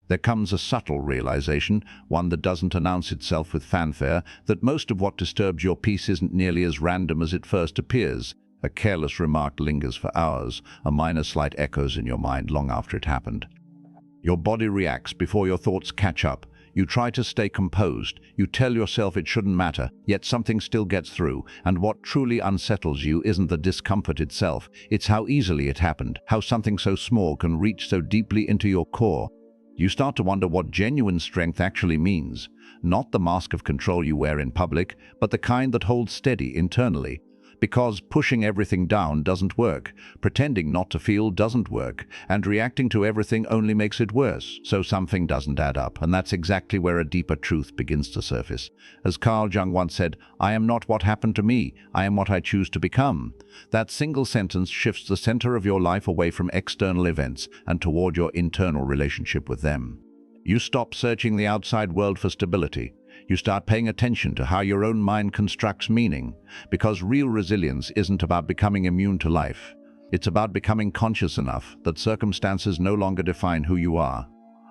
There comes a subtle realization, one that doesn't announce itself with fanfare, that most of what disturbs your peace isn't nearly as random as it first appears. A careless remark lingers for hours, a minor slight echoes in your mind long after it happened. Your body reacts before your thoughts catch up. You try to stay composed. You tell yourself it shouldn't matter, yet something still gets through. And what truly unsettles you isn't the discomfort itself. It's how easily it happened, how something so small can reach so deeply into your core. You start to wonder what genuine strength actually means. Not the mask of control you wear in public, but the kind that holds steady internally. Because pushing everything down doesn't work, pretending not to feel doesn't work, and reacting to everything only makes it worse, so something doesn't add up, and that's exactly where a deeper truth begins to surface. As Carl Jung once said, "I am not what happened to me, I am what I choose to become." That single sentence shifts the center of your life away from external events and toward your internal relationship with them. You stop searching the outside world for stability. You start paying attention to how your own mind constructs meaning, because real resilience isn't about becoming immune to life. It's about becoming conscious enough that circumstances no longer define who you are.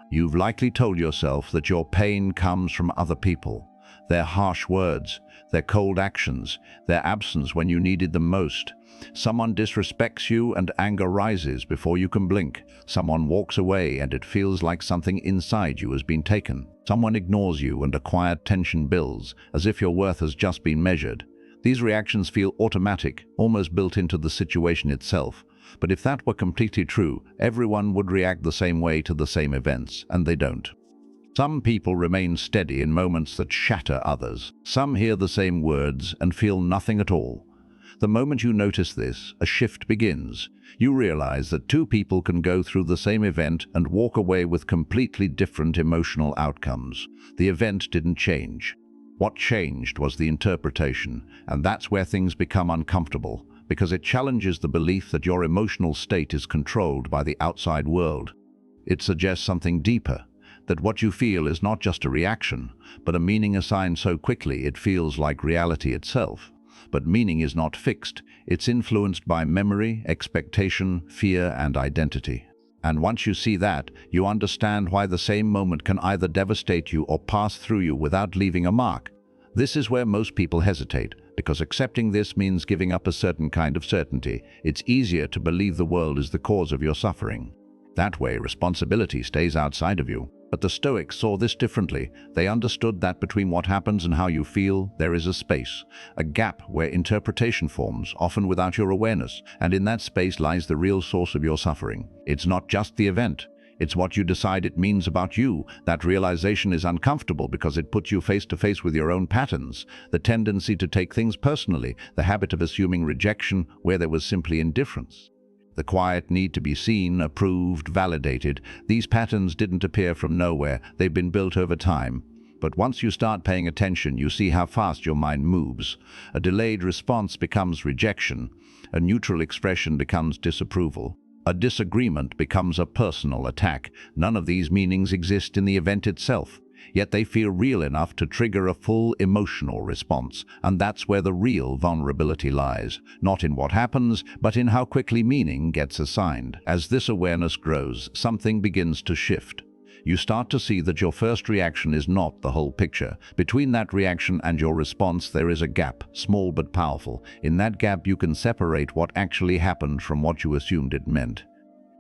You've likely told yourself that your pain comes from other people, their harsh words, their cold actions, their absence when you needed them most. Someone disrespects you and anger rises before you can blink. Someone walks away and it feels like something inside you has been taken. Someone ignores you and a quiet tension builds, as if your worth has just been measured. These reactions feel automatic, almost built into the situation itself. But if that were completely true, everyone would react the same way to the same events, and they don't. Some people remain steady in moments that shatter others. Some hear the same words and feel nothing at all. The moment you notice this, a shift begins. You realize that two people can go through the same event and walk away with completely different emotional outcomes. The event didn't change. What changed was the interpretation, and that's where things become uncomfortable, because it challenges the belief that your emotional state is controlled by the outside world. It suggests something deeper, that what you feel is not just a reaction, but a meaning assigned so quickly it feels like reality itself. But meaning is not fixed. It's influenced by memory, expectation, fear, and identity. And once you see that, you understand why the same moment can either devastate you or pass through you without leaving a mark. This is where most people hesitate, because accepting this means giving up a certain kind of certainty. It's easier to believe the world is the cause of your suffering. That way, responsibility stays outside of you. But the Stoics saw this differently. They understood that between what happens and how you feel, there is a space, a gap where interpretation forms, often without your awareness, and in that space lies the real source of your suffering. It's not just the event. It's what you decide it means about you. That realization is uncomfortable because it puts you face to face with your own patterns, the tendency to take things personally, the habit of assuming rejection where there was simply indifference. The quiet need to be seen, approved, validated. These patterns didn't appear from nowhere. They've been built over time. But once you start paying attention, you see how fast your mind moves. A delayed response becomes rejection. A neutral expression becomes disapproval. A disagreement becomes a personal attack. None of these meanings exist in the event itself. Yet they feel real enough to trigger a full emotional response, and that's where the real vulnerability lies, not in what happens, but in how quickly meaning gets assigned. As this awareness grows, something begins to shift. You start to see that your first reaction is not the whole picture. Between that reaction and your response, there is a gap, small but powerful. In that gap, you can separate what actually happened from what you assumed it meant.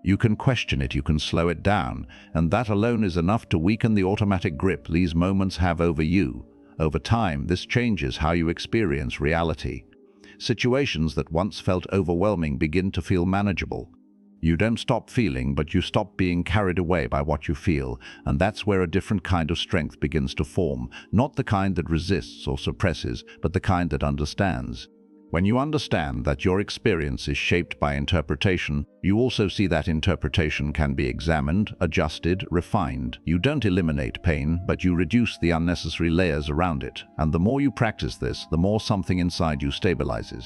You can question it, you can slow it down, and that alone is enough to weaken the automatic grip these moments have over you. Over time, this changes how you experience reality. Situations that once felt overwhelming begin to feel manageable. You don't stop feeling, but you stop being carried away by what you feel, and that's where a different kind of strength begins to form, not the kind that resists or suppresses, but the kind that understands. When you understand that your experience is shaped by interpretation, you also see that interpretation can be examined, adjusted, refined. You don't eliminate pain, but you reduce the unnecessary layers around it. And the more you practice this, the more something inside you stabilizes.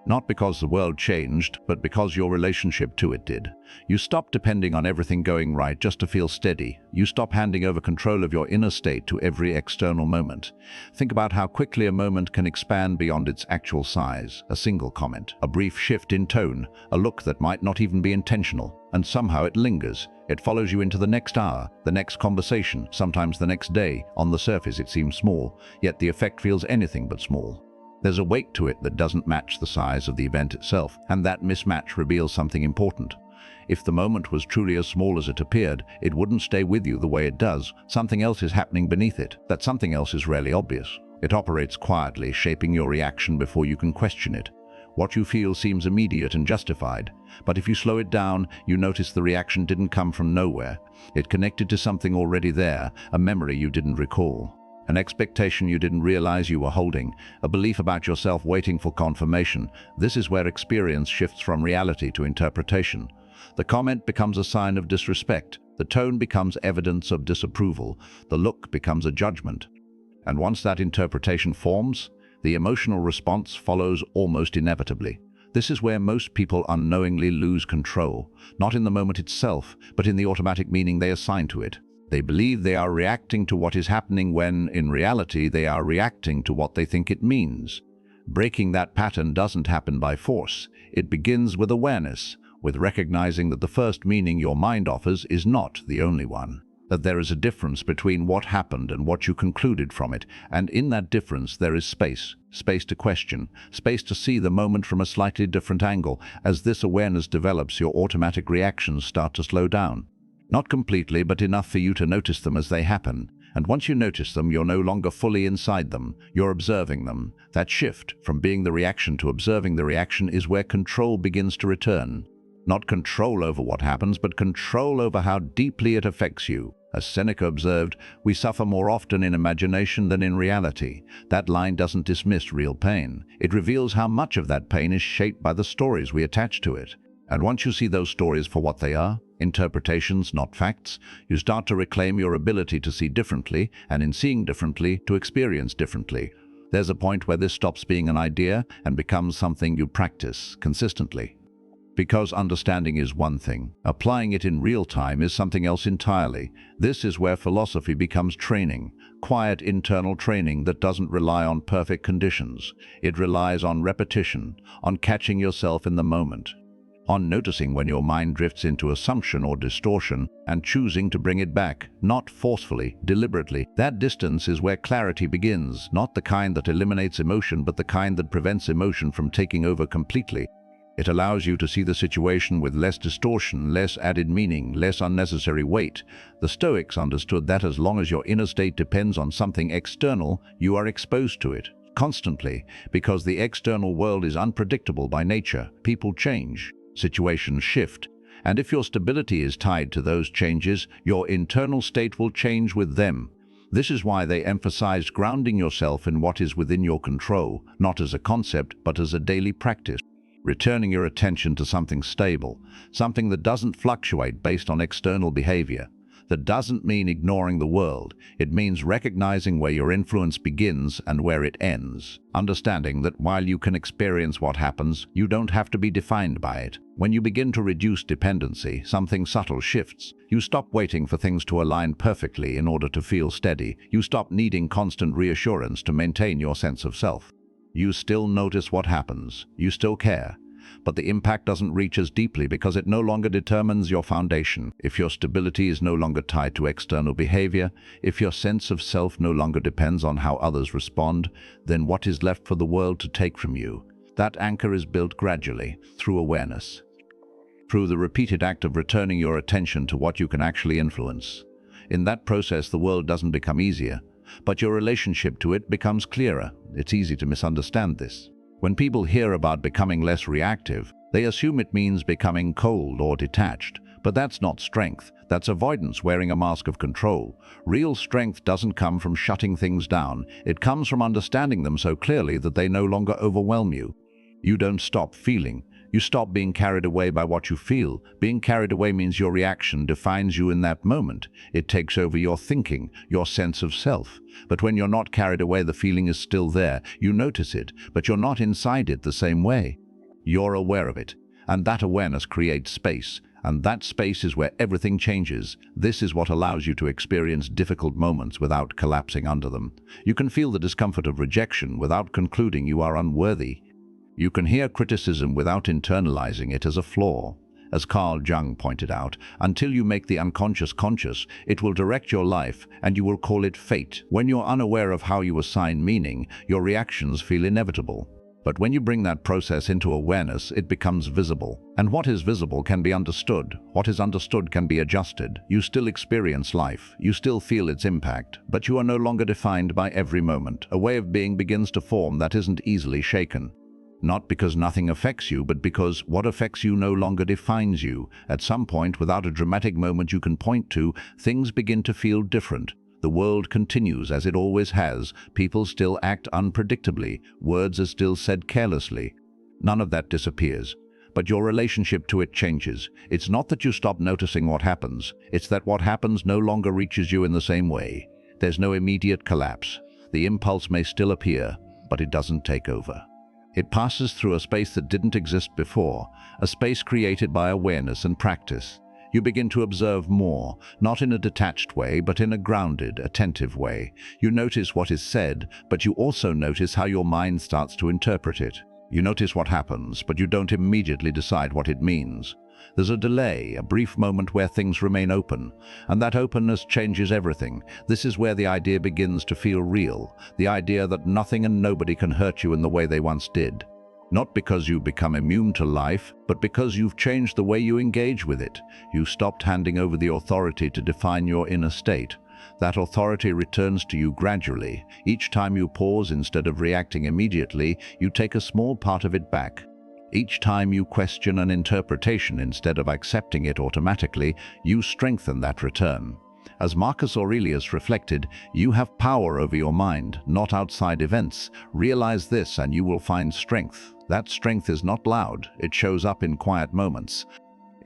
Not because the world changed, but because your relationship to it did. You stop depending on everything going right just to feel steady. You stop handing over control of your inner state to every external moment. Think about how quickly a moment can expand beyond its actual size. A single comment, a brief shift in tone, a look that might not even be intentional, and somehow it lingers. It follows you into the next hour, the next conversation, sometimes the next day. On the surface it seems small, yet the effect feels anything but small. There's a weight to it that doesn't match the size of the event itself, and that mismatch reveals something important. If the moment was truly as small as it appeared, it wouldn't stay with you the way it does. Something else is happening beneath it. That something else is rarely obvious. It operates quietly, shaping your reaction before you can question it. What you feel seems immediate and justified, but if you slow it down, you notice the reaction didn't come from nowhere. It connected to something already there, a memory you didn't recall. An expectation you didn't realize you were holding, a belief about yourself waiting for confirmation. This is where experience shifts from reality to interpretation. The comment becomes a sign of disrespect, the tone becomes evidence of disapproval, the look becomes a judgment. And once that interpretation forms, the emotional response follows almost inevitably. This is where most people unknowingly lose control, not in the moment itself, but in the automatic meaning they assign to it. They believe they are reacting to what is happening when, in reality, they are reacting to what they think it means. Breaking that pattern doesn't happen by force. It begins with awareness, with recognizing that the first meaning your mind offers is not the only one. That there is a difference between what happened and what you concluded from it, and in that difference there is space. Space to question, space to see the moment from a slightly different angle. As this awareness develops, your automatic reactions start to slow down. Not completely, but enough for you to notice them as they happen. And once you notice them, you're no longer fully inside them. You're observing them. That shift from being the reaction to observing the reaction is where control begins to return. Not control over what happens, but control over how deeply it affects you. As Seneca observed, we suffer more often in imagination than in reality. That line doesn't dismiss real pain. It reveals how much of that pain is shaped by the stories we attach to it. And once you see those stories for what they are, interpretations, not facts, you start to reclaim your ability to see differently, and in seeing differently, to experience differently. There's a point where this stops being an idea and becomes something you practice consistently. Because understanding is one thing, applying it in real time is something else entirely. This is where philosophy becomes training, quiet internal training that doesn't rely on perfect conditions. It relies on repetition, on catching yourself in the moment, on noticing when your mind drifts into assumption or distortion and choosing to bring it back, not forcefully, deliberately. That distance is where clarity begins, not the kind that eliminates emotion, but the kind that prevents emotion from taking over completely. It allows you to see the situation with less distortion, less added meaning, less unnecessary weight. The Stoics understood that as long as your inner state depends on something external, you are exposed to it constantly, because the external world is unpredictable by nature. People change. Situations shift, and if your stability is tied to those changes, your internal state will change with them. This is why they emphasized grounding yourself in what is within your control, not as a concept, but as a daily practice. Returning your attention to something stable, something that doesn't fluctuate based on external behavior. That doesn't mean ignoring the world. It means recognizing where your influence begins and where it ends. Understanding that while you can experience what happens, you don't have to be defined by it. When you begin to reduce dependency, something subtle shifts. You stop waiting for things to align perfectly in order to feel steady. You stop needing constant reassurance to maintain your sense of self. You still notice what happens. You still care. But the impact doesn't reach as deeply because it no longer determines your foundation. If your stability is no longer tied to external behavior, if your sense of self no longer depends on how others respond, then what is left for the world to take from you? That anchor is built gradually, through awareness, through the repeated act of returning your attention to what you can actually influence. In that process, the world doesn't become easier, but your relationship to it becomes clearer. It's easy to misunderstand this. When people hear about becoming less reactive, they assume it means becoming cold or detached. But that's not strength. That's avoidance wearing a mask of control. Real strength doesn't come from shutting things down. It comes from understanding them so clearly that they no longer overwhelm you. You don't stop feeling. You stop being carried away by what you feel. Being carried away means your reaction defines you in that moment. It takes over your thinking, your sense of self. But when you're not carried away, the feeling is still there. You notice it, but you're not inside it the same way. You're aware of it, and that awareness creates space, and that space is where everything changes. This is what allows you to experience difficult moments without collapsing under them. You can feel the discomfort of rejection without concluding you are unworthy. You can hear criticism without internalizing it as a flaw. As Carl Jung pointed out, until you make the unconscious conscious, it will direct your life, and you will call it fate. When you're unaware of how you assign meaning, your reactions feel inevitable. But when you bring that process into awareness, it becomes visible. And what is visible can be understood. What is understood can be adjusted. You still experience life. You still feel its impact. But you are no longer defined by every moment. A way of being begins to form that isn't easily shaken. Not because nothing affects you, but because what affects you no longer defines you. At some point, without a dramatic moment you can point to, things begin to feel different. The world continues as it always has. People still act unpredictably. Words are still said carelessly. None of that disappears. But your relationship to it changes. It's not that you stop noticing what happens. It's that what happens no longer reaches you in the same way. There's no immediate collapse. The impulse may still appear, but it doesn't take over. It passes through a space that didn't exist before, a space created by awareness and practice. You begin to observe more, not in a detached way, but in a grounded, attentive way. You notice what is said, but you also notice how your mind starts to interpret it. You notice what happens, but you don't immediately decide what it means. There's a delay, a brief moment where things remain open, and that openness changes everything. This is where the idea begins to feel real, the idea that nothing and nobody can hurt you in the way they once did. Not because you become immune to life, but because you've changed the way you engage with it. You stopped handing over the authority to define your inner state. That authority returns to you gradually. Each time you pause instead of reacting immediately, you take a small part of it back. Each time you question an interpretation instead of accepting it automatically, you strengthen that return. As Marcus Aurelius reflected, you have power over your mind, not outside events. Realize this and you will find strength. That strength is not loud. It shows up in quiet moments,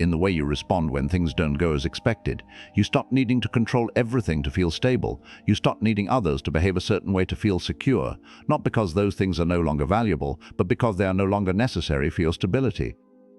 in the way you respond when things don't go as expected. You stop needing to control everything to feel stable. You stop needing others to behave a certain way to feel secure, not because those things are no longer valuable, but because they are no longer necessary for your stability.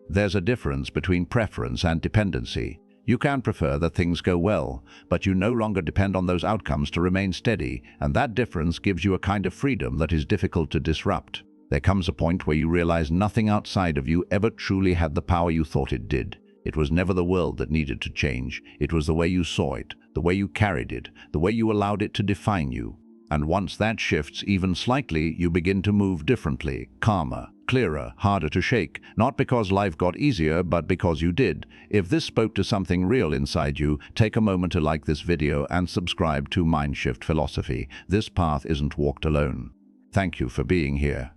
There's a difference between preference and dependency. You can prefer that things go well, but you no longer depend on those outcomes to remain steady, and that difference gives you a kind of freedom that is difficult to disrupt. There comes a point where you realize nothing outside of you ever truly had the power you thought it did. It was never the world that needed to change. It was the way you saw it, the way you carried it, the way you allowed it to define you. And once that shifts even slightly, you begin to move differently, calmer, clearer, harder to shake, not because life got easier, but because you did. If this spoke to something real inside you, take a moment to like this video and subscribe to MindShift Philosophy. This path isn't walked alone. Thank you for being here.